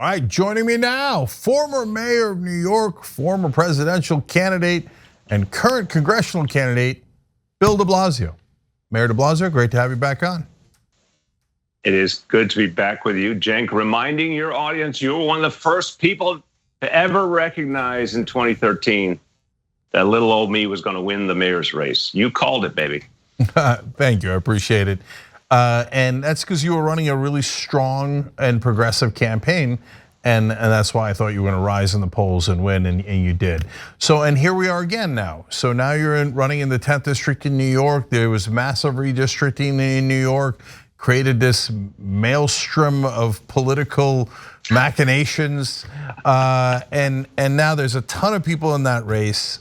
All right, joining me now, former mayor of New York, former presidential candidate, and current congressional candidate, Bill de Blasio. Mayor de Blasio, great to have you back on. It is good to be back with you, Cenk. Reminding your audience, you were one of the first people to ever recognize in 2013 that little old me was going to win the mayor's race. You called it, baby. Thank you, I appreciate it. And that's because you were running a really strong and progressive campaign. And that's why I thought you were going to rise in the polls and win, and you did. So, and here we are again now. So now you're running in the 10th district in New York. There was massive redistricting in New York, created this maelstrom of political machinations, and now there's a ton of people in that race.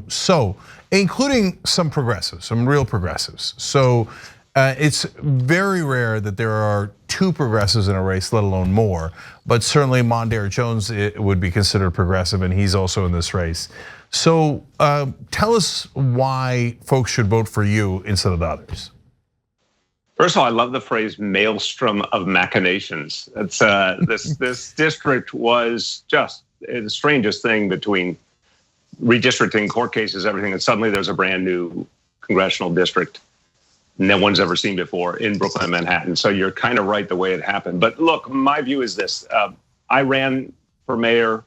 So, including some progressives, some real progressives. So. It's very rare that there are two progressives in a race, let alone more. But certainly Mondaire Jones would be considered progressive, and he's also in this race. So tell us why folks should vote for you instead of the others. First of all, I love the phrase "maelstrom of machinations." It's this district was just the strangest thing between redistricting, court cases, everything, and suddenly there's a brand new congressional district no one's ever seen before in Brooklyn and Manhattan. So you're kind of right the way it happened. But look, my view is this. I ran for mayor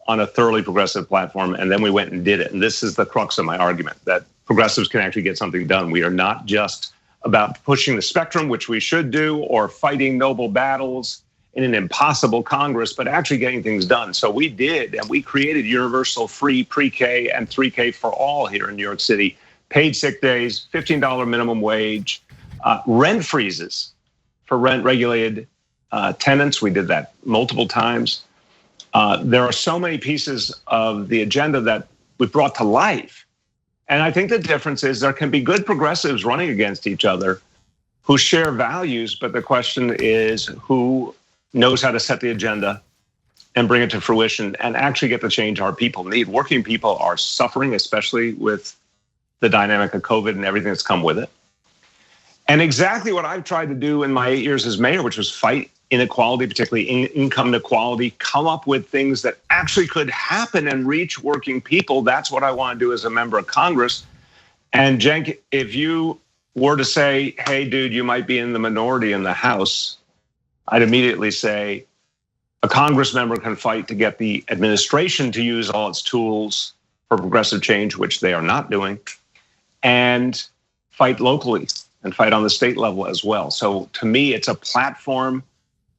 on a thoroughly progressive platform, and then we went and did it. And this is the crux of my argument, that progressives can actually get something done. We are not just about pushing the spectrum, which we should do, or fighting noble battles in an impossible Congress, but actually getting things done. So we did, and we created universal free pre-K and 3K for all here in New York City. Paid sick days, $15 minimum wage, rent freezes for rent-regulated tenants. We did that multiple times. There are so many pieces of the agenda that we brought to life. And I think the difference is there can be good progressives running against each other who share values, but the question is who knows how to set the agenda and bring it to fruition and actually get the change our people need. Working people are suffering, especially with the dynamic of COVID and everything that's come with it. And exactly what I've tried to do in my 8 years as mayor, which was fight inequality, particularly income inequality, come up with things that actually could happen and reach working people. That's what I want to do as a member of Congress. And Cenk, if you were to say, hey, dude, you might be in the minority in the House, I'd immediately say a Congress member can fight to get the administration to use all its tools for progressive change, which they are not doing, and fight locally and fight on the state level as well. So to me, it's a platform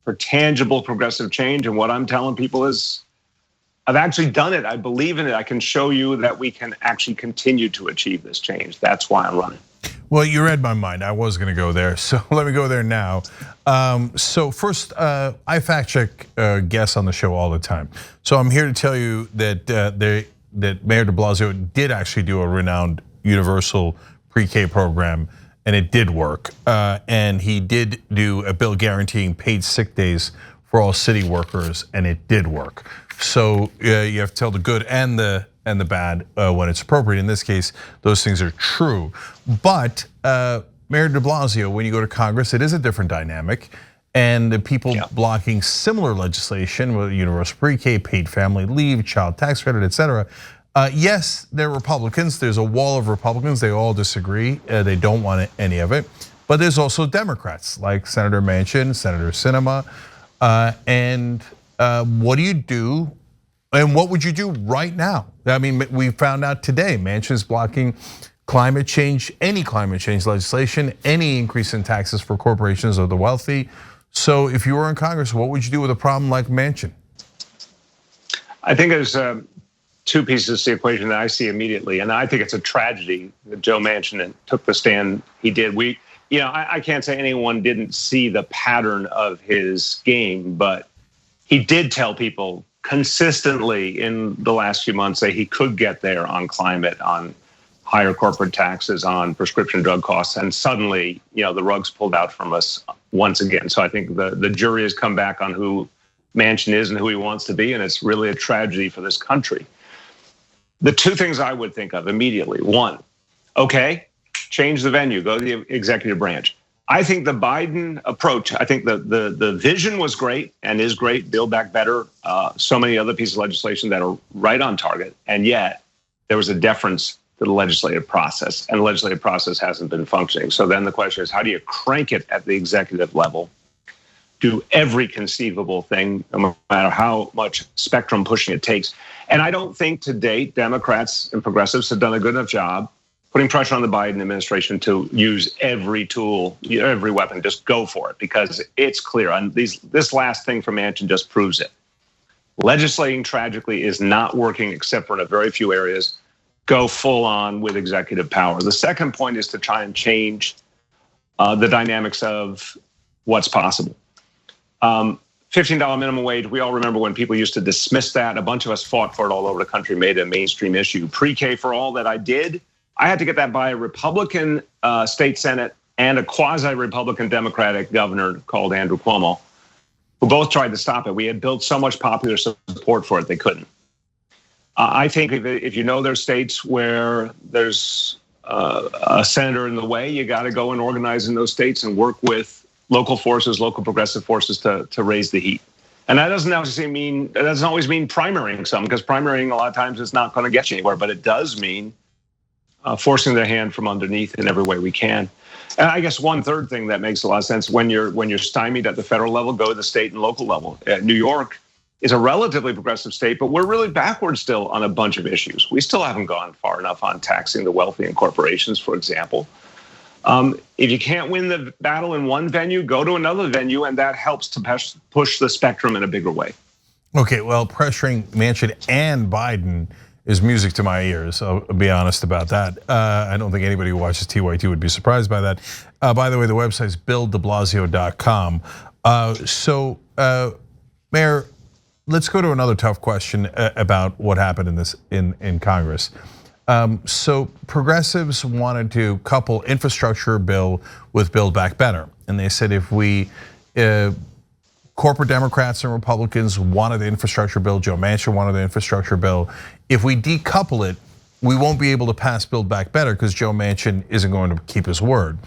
for tangible progressive change. And what I'm telling people is, I've actually done it. I believe in it. I can show you that we can actually continue to achieve this change. That's why I'm running. Well, you read my mind. I was going to go there, so let me go there now. So first, I fact check guests on the show all the time. So I'm here to tell you that that Mayor de Blasio did actually do a renowned universal pre-K program, and it did work. And he did do a bill guaranteeing paid sick days for all city workers, and it did work. So you have to tell the good and the bad when it's appropriate. In this case, those things are true. But Mayor de Blasio, when you go to Congress, it is a different dynamic. And the people blocking similar legislation, with universal pre-K, paid family leave, child tax credit, et cetera. Yes, they're Republicans. There's a wall of Republicans. They all disagree. They don't want any of it. But there's also Democrats like Senator Manchin, Senator Sinema. And what do you do? And what would you do right now? I mean, we found out today Manchin's blocking climate change, any climate change legislation, any increase in taxes for corporations or the wealthy. So if you were in Congress, what would you do with a problem like Manchin? I think there's two pieces to the equation that I see immediately, and I think it's a tragedy that Joe Manchin took the stand he did. I can't say anyone didn't see the pattern of his game, but he did tell people consistently in the last few months that he could get there on climate, on higher corporate taxes, on prescription drug costs, and suddenly, the rug's pulled out from us once again. So I think the jury has come back on who Manchin is and who he wants to be, and it's really a tragedy for this country. The two things I would think of immediately: one, okay, change the venue, go to the executive branch. I think the Biden approach, I think the vision was great and is great. Build Back Better, so many other pieces of legislation that are right on target. And yet there was a deference to the legislative process, and the legislative process hasn't been functioning. So then the question is, how do you crank it at the executive level? Do every conceivable thing, no matter how much spectrum pushing it takes. And I don't think to date, Democrats and progressives have done a good enough job putting pressure on the Biden administration to use every tool, every weapon, just go for it, because it's clear. And this last thing from Manchin just proves it. Legislating, tragically, is not working except for in a very few areas. Go full on with executive power. The second point is to try and change the dynamics of what's possible. $15 minimum wage, we all remember when people used to dismiss that. A bunch of us fought for it all over the country, made it a mainstream issue. Pre-K for all that I did, I had to get that by a Republican state Senate and a quasi-Republican Democratic governor called Andrew Cuomo, who both tried to stop it. We had built so much popular support for it, they couldn't. I think if you know there's states where there's a senator in the way, you got to go and organize in those states and work with local forces, local progressive forces to raise the heat. And that doesn't always mean primarying some, because primarying a lot of times is not going to get you anywhere, but it does mean forcing their hand from underneath in every way we can. And I guess one third thing that makes a lot of sense, when you're stymied at the federal level, go to the state and local level. New York is a relatively progressive state, but we're really backwards still on a bunch of issues. We still haven't gone far enough on taxing the wealthy and corporations, for example. If you can't win the battle in one venue, go to another venue, and that helps to push the spectrum in a bigger way. Okay, well, pressuring Manchin and Biden is music to my ears. I'll be honest about that. I don't think anybody who watches TYT would be surprised by that. By the way, the website's BillDeBlasio.com. Mayor, let's go to another tough question about what happened in Congress. So progressives wanted to couple infrastructure bill with Build Back Better. And they said if corporate Democrats and Republicans wanted the infrastructure bill, Joe Manchin wanted the infrastructure bill, if we decouple it, we won't be able to pass Build Back Better because Joe Manchin isn't going to keep his word.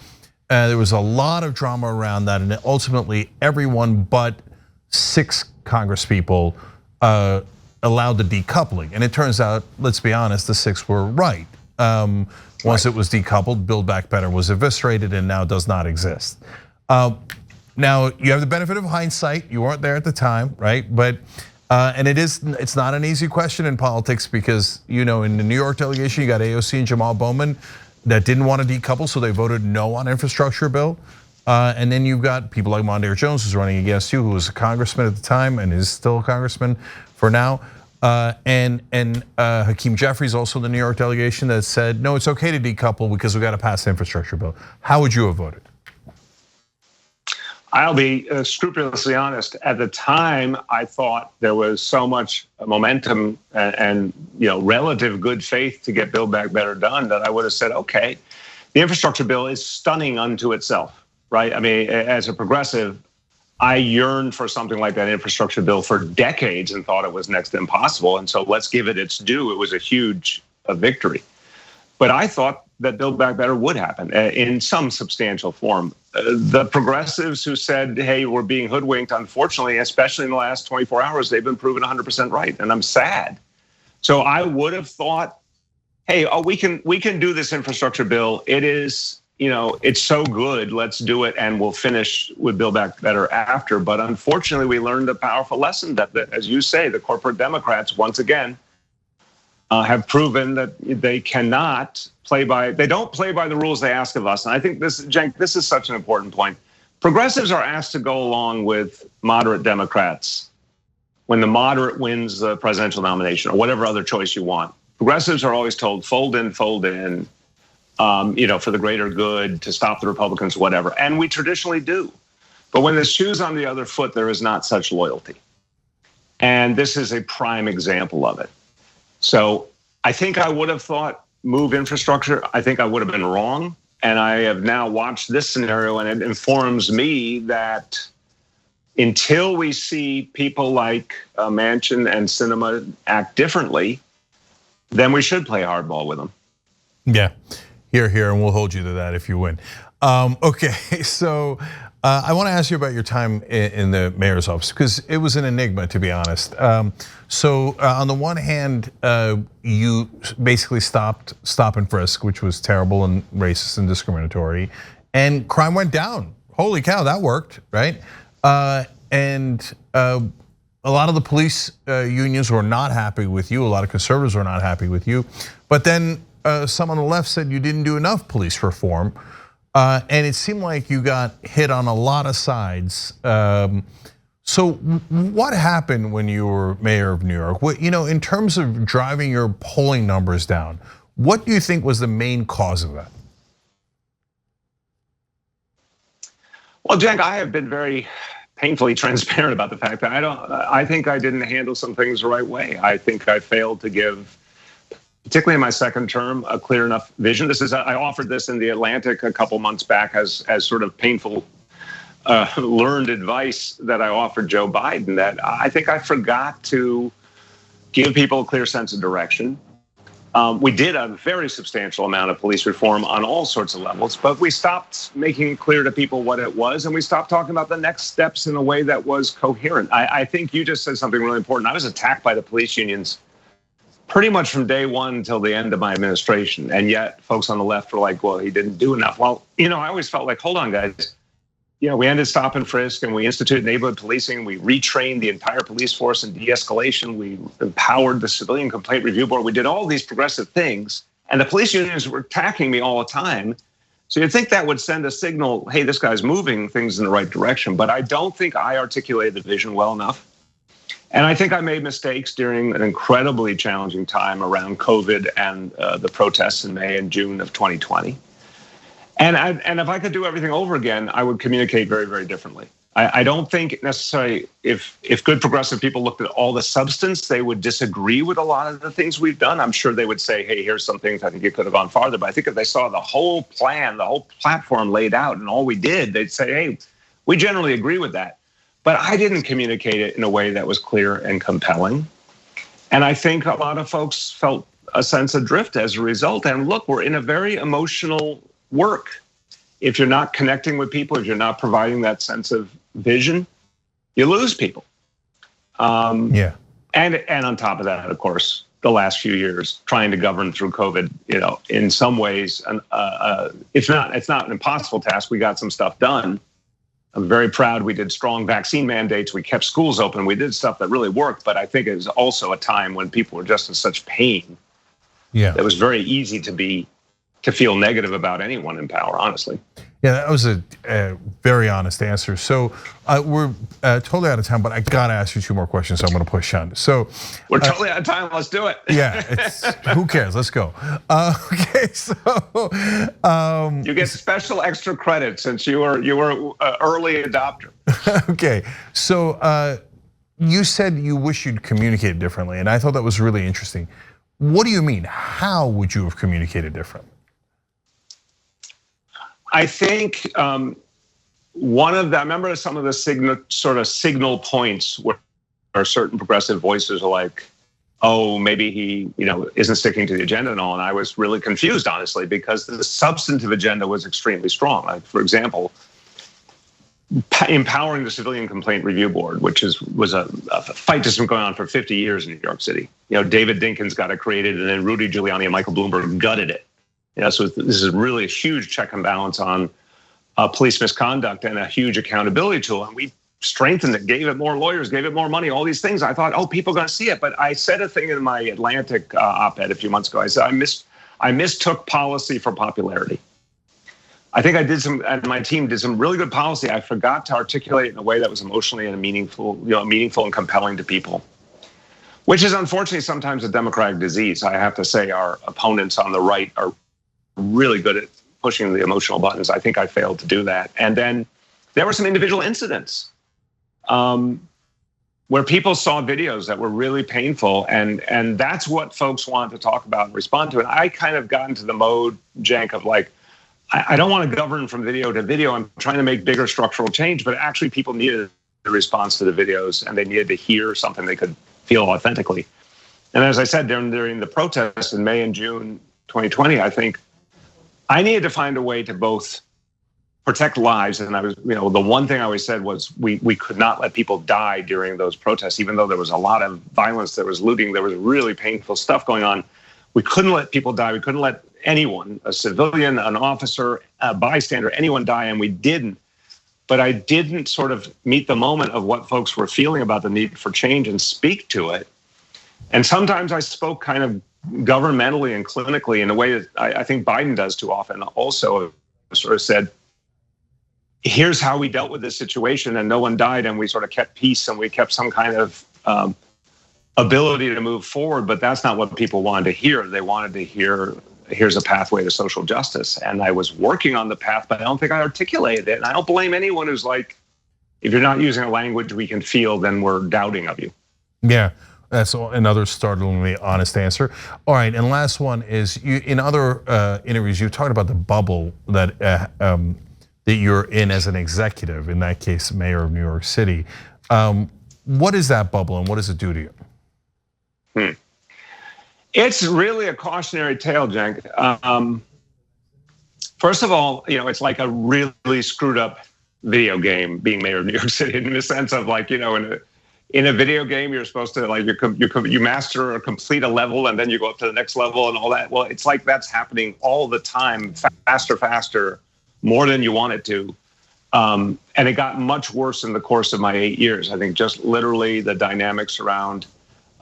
There was a lot of drama around that, and ultimately everyone but 6 congresspeople allowed the decoupling. And it turns out, let's be honest, the 6 were right. Once it was decoupled, Build Back Better was eviscerated and now does not exist. Now you have the benefit of hindsight. You weren't there at the time, right? But and it's not an easy question in politics, because in the New York delegation you got AOC and Jamal Bowman that didn't want to decouple, so they voted no on infrastructure bill. And then you've got people like Mondaire Jones, who's running against you, who was a congressman at the time and is still a congressman for now. And Hakeem Jeffries, also in the New York delegation, that said, no, it's okay to decouple because we got to pass the infrastructure bill. How would you have voted? I'll be scrupulously honest. At the time, I thought there was so much momentum and relative good faith to get Build Back Better done that I would have said, okay, the infrastructure bill is stunning unto itself, right? I mean, as a progressive, I yearned for something like that infrastructure bill for decades and thought it was next to impossible. And so let's give it its due. It was a huge victory. But I thought that Build Back Better would happen in some substantial form. The progressives who said, hey, we're being hoodwinked, unfortunately, especially in the last 24 hours, they've been proven 100% right. And I'm sad. So I would have thought, hey, we can do this infrastructure bill. It is, it's so good, let's do it, and we'll finish with Build Back Better after. But unfortunately, we learned a powerful lesson that, as you say, the corporate Democrats, once again, have proven that they cannot they don't play by the rules they ask of us. And I think this is such an important point. Progressives are asked to go along with moderate Democrats when the moderate wins the presidential nomination or whatever other choice you want. Progressives are always told, fold in, for the greater good, to stop the Republicans, whatever. And we traditionally do. But when the shoe's on the other foot, there is not such loyalty. And this is a prime example of it. So I think I would have thought move infrastructure. I think I would have been wrong. And I have now watched this scenario, and it informs me that until we see people like Manchin and Sinema act differently, then we should play hardball with them. Yeah. Here, and we'll hold you to that if you win. Okay, so I want to ask you about your time in the mayor's office, because it was an enigma, to be honest. So on the one hand, you basically stopped stop and frisk, which was terrible and racist and discriminatory, and crime went down. Holy cow, that worked, right? And a lot of the police unions were not happy with you. A lot of conservatives were not happy with you. But then some on the left said you didn't do enough police reform. And it seemed like you got hit on a lot of sides. So what happened when you were mayor of New York? What, in terms of driving your polling numbers down, what do you think was the main cause of that? Well, Jack, I have been very painfully transparent about the fact that I think I didn't handle some things the right way. I think I failed to give, particularly in my second term, a clear enough vision. I offered this in the Atlantic a couple months back as sort of painful learned advice that I offered Joe Biden, that I think I forgot to give people a clear sense of direction. We did a very substantial amount of police reform on all sorts of levels, but we stopped making it clear to people what it was, and we stopped talking about the next steps in a way that was coherent. I think you just said something really important. I was attacked by the police unions pretty much from day one until the end of my administration, and yet folks on the left were like, well, he didn't do enough. Well, I always felt like, hold on, guys. We ended stop and frisk, and we instituted neighborhood policing. We retrained the entire police force in de-escalation. We empowered the Civilian Complaint Review Board. We did all these progressive things, and the police unions were attacking me all the time. So you'd think that would send a signal, hey, this guy's moving things in the right direction. But I don't think I articulated the vision well enough. And I think I made mistakes during an incredibly challenging time around COVID and the protests in May and June of 2020. And if I could do everything over again, I would communicate very, very differently. I don't think necessarily if good progressive people looked at all the substance, they would disagree with a lot of the things we've done. I'm sure they would say, hey, here's some things I think you could have gone farther. But I think if they saw the whole plan, the whole platform laid out and all we did, they'd say, hey, we generally agree with that. But I didn't communicate it in a way that was clear and compelling. And I think a lot of folks felt a sense of drift as a result. And look, we're in a very emotional work. If you're not connecting with people, if you're not providing that sense of vision, you lose people. And on top of that, of course, the last few years trying to govern through COVID, in some ways, it's not an impossible task. We got some stuff done. I'm very proud we did strong vaccine mandates. We kept schools open. We did stuff that really worked. But I think it was also a time when people were just in such pain. Yeah, it was very easy to feel negative about anyone in power, honestly. Yeah, that was a very honest answer. So we're totally out of time, but I gotta ask you two more questions, so I'm gonna push on. So we're totally out of time, let's do it. Yeah, who cares, let's go. Okay, so. You get special extra credit since you were early adopter. Okay, so you said you wish you'd communicated differently, and I thought that was really interesting. What do you mean? How would you have communicated differently? I think one of the, I remember some of the signal points where certain progressive voices are like, oh, maybe he isn't sticking to the agenda and all. And I was really confused, honestly, because the substantive agenda was extremely strong. Like, for example, empowering the Civilian Complaint Review Board, which was a fight that's been going on for 50 years in New York City. David Dinkins got it created, and then Rudy Giuliani and Michael Bloomberg gutted it. So this is really a huge check and balance on police misconduct and a huge accountability tool. And we strengthened it, gave it more lawyers, gave it more money, all these things. I thought, oh, people are going to see it. But I said a thing in my Atlantic op-ed a few months ago. I said, I mistook policy for popularity. I think I did and my team did some really good policy. I forgot to articulate it in a way that was emotionally and meaningful and compelling to people, which is unfortunately sometimes a democratic disease. I have to say our opponents on the right are really good at pushing the emotional buttons. I think I failed to do that. And then there were some individual incidents where people saw videos that were really painful. And that's what folks want to talk about and respond to. And I kind of got into the mode, Cenk, of like, I don't want to govern from video to video. I'm trying to make bigger structural change, but actually people needed a response to the videos and they needed to hear something they could feel authentically. And as I said, during the protests in May and June 2020, I think I needed to find a way to both protect lives, and I was, the one thing I always said was we could not let people die during those protests, even though there was a lot of violence, there was looting, there was really painful stuff going on. We couldn't let people die. We couldn't let anyone, a civilian, an officer, a bystander, anyone die, and we didn't. But I didn't sort of meet the moment of what folks were feeling about the need for change and speak to it. And sometimes I spoke kind of governmentally and clinically in a way that I think Biden does too often. Also, sort of said, here's how we dealt with this situation, and no one died, and we sort of kept peace, and we kept some kind of ability to move forward. But that's not what people wanted to hear. They wanted to hear, here's a pathway to social justice. And I was working on the path, but I don't think I articulated it. And I don't blame anyone who's like, if you're not using a language we can feel, then we're doubting of you. Yeah, that's another startlingly honest answer. All right, and last one is, you, in other interviews, you talked about the bubble that that you're in as an executive, in that case, mayor of New York City. What is that bubble and what does it do to you? It's really a cautionary tale, Cenk. First of all, it's like a really screwed up video game being mayor of New York City, in the sense of like, in a video game, you're supposed to like you master or complete a level, and then you go up to the next level and all that. Well, it's like that's happening all the time, faster, more than you want it to. And it got much worse in the course of my 8 years. I think just literally the dynamics around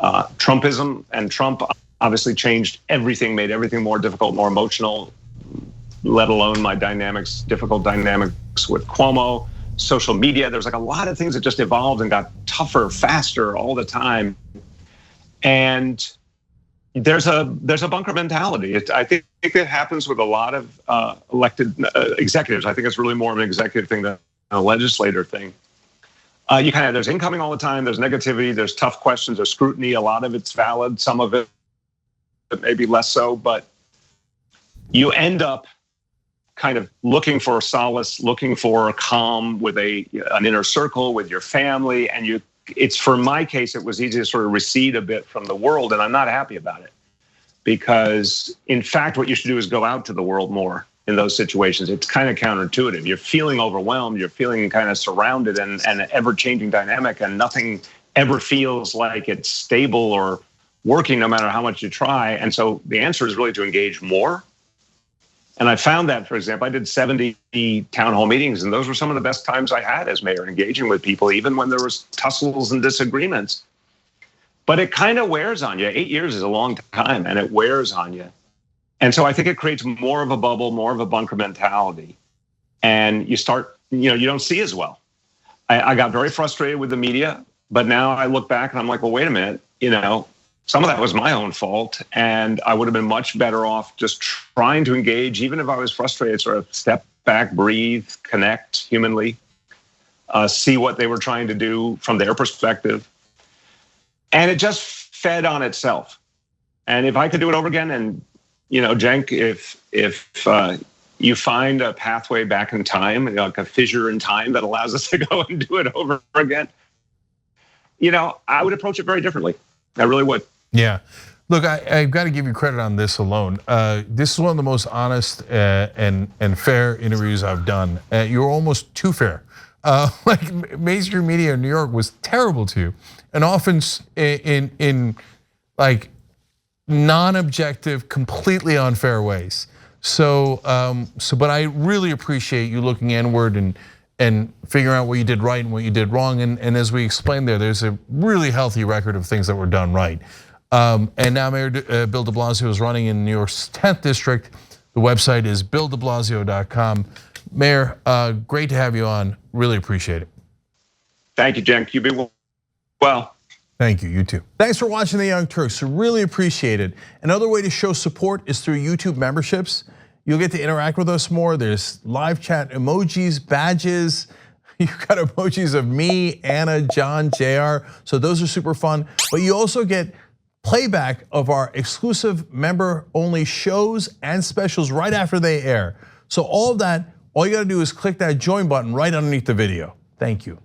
Trumpism, and Trump obviously changed everything, made everything more difficult, more emotional, let alone my difficult dynamics with Cuomo, social media. There's like a lot of things that just evolved and got tougher, faster all the time. And there's a bunker mentality. I think it happens with a lot of elected executives. I think it's really more of an executive thing than a legislator thing. There's incoming all the time. There's negativity. There's tough questions. There's scrutiny. A lot of it's valid. Some of it maybe less so. But you end up kind of looking for solace, looking for a calm with an inner circle with your family, and it's, for my case, it was easy to sort of recede a bit from the world, and I'm not happy about it. Because in fact, what you should do is go out to the world more in those situations. It's kind of counterintuitive. You're feeling overwhelmed, you're feeling kind of surrounded and an ever-changing dynamic, and nothing ever feels like it's stable or working no matter how much you try. And so the answer is really to engage more. And I found that, for example, I did 70 town hall meetings, and those were some of the best times I had as mayor, engaging with people, even when there was tussles and disagreements. But it kind of wears on you. 8 years is a long time, and it wears on you. And so I think it creates more of a bubble, more of a bunker mentality. And you start, you don't see as well. I got very frustrated with the media, but now I look back and I'm like, well, wait a minute, some of that was my own fault, and I would have been much better off just trying to engage, even if I was frustrated, sort of step back, breathe, connect humanly, see what they were trying to do from their perspective. And it just fed on itself. And if I could do it over again, and Cenk, if you find a pathway back in time, like a fissure in time that allows us to go and do it over again, I would approach it very differently. I really would. Yeah. Look, I've got to give you credit on this alone. This is one of the most honest and fair interviews I've done. You're almost too fair. Like mainstream media in New York was terrible to you, and often in like non-objective, completely unfair ways. So, but I really appreciate you looking inward and figuring out what you did right and what you did wrong. And as we explained there's a really healthy record of things that were done right. And now Mayor Bill de Blasio is running in New York's 10th district. The website is BillDeBlasio.com. Mayor, great to have you on. Really appreciate it. Thank you, Cenk. You be well. Thank you, you too. Thanks for watching The Young Turks. Really appreciate it. Another way to show support is through YouTube memberships. You'll get to interact with us more. There's live chat emojis, badges. You've got emojis of me, Anna, John, JR. So those are super fun. But you also get playback of our exclusive member-only shows and specials right after they air. So all of that, all you gotta do is click that join button right underneath the video. Thank you.